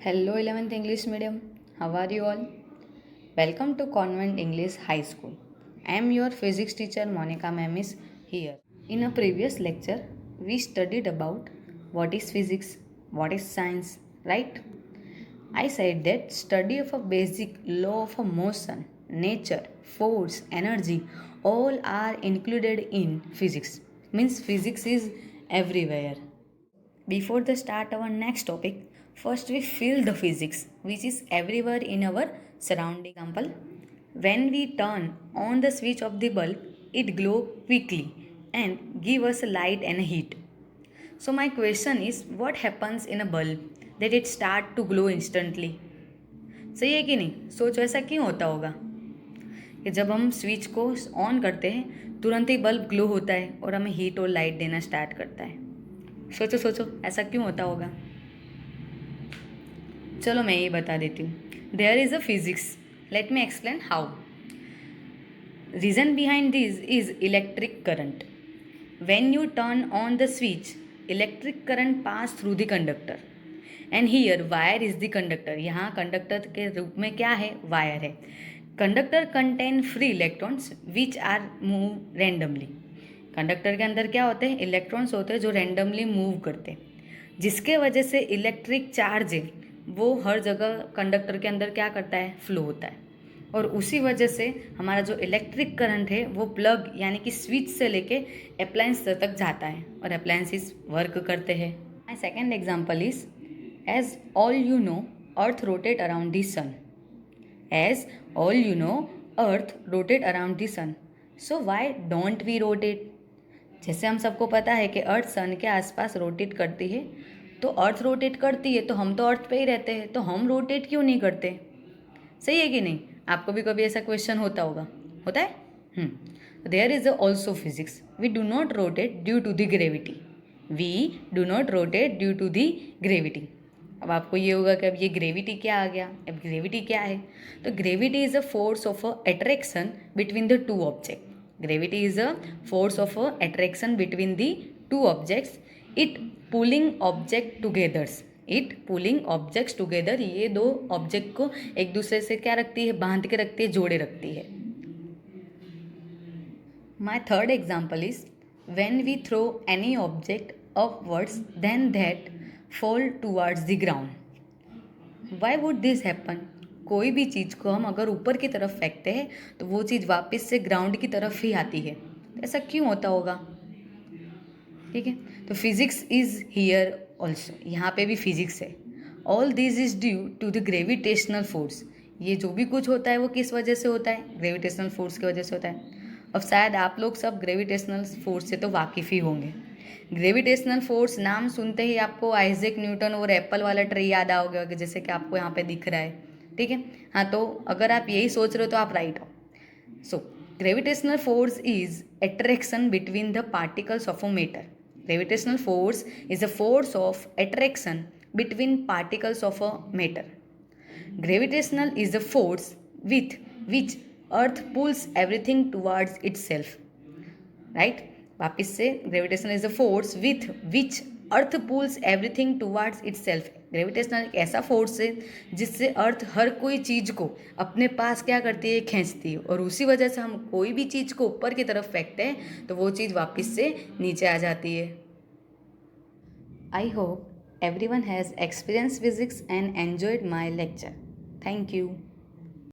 Hello 11th English medium. How are you all? Welcome to Convent English High School. I am your physics teacher Monica ma'am is here. In a previous lecture, we studied about what is physics, what is science, right? I said that study of a basic law of a motion, nature, force, energy all are included in physics. Means physics is everywhere. Before the start our next topic, first we feel the physics which is everywhere in our surrounding. Example, when we turn on the switch of the bulb, it glow quickly and give us a light and a heat. So my question is, what happens in a bulb that it start to glow instantly? सही है कि नहीं? सोचो ऐसा क्यों होता होगा कि जब हम स्विच को ऑन करते हैं तुरंत ही बल्ब ग्लो होता है और हमें हीट और लाइट देना स्टार्ट करता है. सोचो सोचो ऐसा क्यों होता होगा. चलो मैं ये बता देती हूँ. There is a physics. Let me explain how. Reason behind this is electric current. When you turn on the switch, electric current pass through the conductor and here wire is the conductor. यहाँ conductor के रूप में क्या है? Wire है. Conductor contain free electrons which are move randomly. Conductor के अंदर क्या होते हैं? इलेक्ट्रॉन्स होते हैं जो रेंडमली मूव करते हैं, जिसके वजह से इलेक्ट्रिक चार्ज है वो हर जगह कंडक्टर के अंदर क्या करता है? फ्लो होता है. और उसी वजह से हमारा जो इलेक्ट्रिक करंट है वो प्लग यानी कि स्विच से लेके अप्लायंस तक जाता है और अप्लायंसेस वर्क करते हैं. My second example is, as all you know earth rotate around the sun. As all you know earth rotate around the sun. So why don't we rotate. जैसे हम सबको पता है कि अर्थ सन के आसपास रोटेट करती है, तो अर्थ रोटेट करती है तो हम तो अर्थ पे ही रहते हैं, तो हम रोटेट क्यों नहीं करते? सही है कि नहीं? आपको भी कभी ऐसा क्वेश्चन होता होगा. होता है. There is also physics. We do not rotate due to the gravity. We do not rotate due to the gravity. अब आपको ये होगा कि अब ये ग्रेविटी क्या आ गया. अब ग्रेविटी क्या है? तो gravity is a force of attraction between the two object. Gravity is a force of attraction between the two objects. It pulling object together. It pulling objects together. ये दो ऑब्जेक्ट को एक दूसरे से क्या रखती है? बांध के रखती है, जोड़े रखती है. My third example is, when we throw any object upwards then that fall towards the ground. Why would this happen? कोई भी चीज़ को हम अगर ऊपर की तरफ फेंकते हैं तो वो चीज़ वापस से ग्राउंड की तरफ ही आती है. तो ऐसा क्यों होता होगा? ठीक है. तो फिजिक्स इज हियर ऑल्सो. यहाँ पे भी फिजिक्स है. All this is due to the gravitational force. ये जो भी कुछ होता है वो किस वजह से होता है? ग्रेविटेशनल फोर्स की वजह से होता है. अब शायद आप लोग सब ग्रेविटेशनल फोर्स से तो वाकिफ़ ही होंगे. ग्रेविटेशनल फोर्स नाम सुनते ही आपको आइजैक न्यूटन और एप्पल वाला ट्री याद आओगे, जैसे कि आपको यहाँ पे दिख रहा है. ठीक है. हाँ, तो अगर आप यही सोच रहे हो तो आप राइट हो. So gravitational force is attraction between the particles of a matter. Gravitational force is a force of attraction between particles of a matter. Gravitational is a force with which earth pulls everything towards itself. Right. वापिस से, gravitation is a force with which earth pulls everything towards itself. Gravitational एक ऐसा force है जिससे अर्थ हर कोई चीज़ को अपने पास क्या करती है? खींचती है. और उसी वजह से हम कोई भी चीज़ को ऊपर की तरफ फेंकते हैं तो वो चीज़ वापस से नीचे आ जाती है. I hope everyone has experienced physics and enjoyed my lecture. Thank you.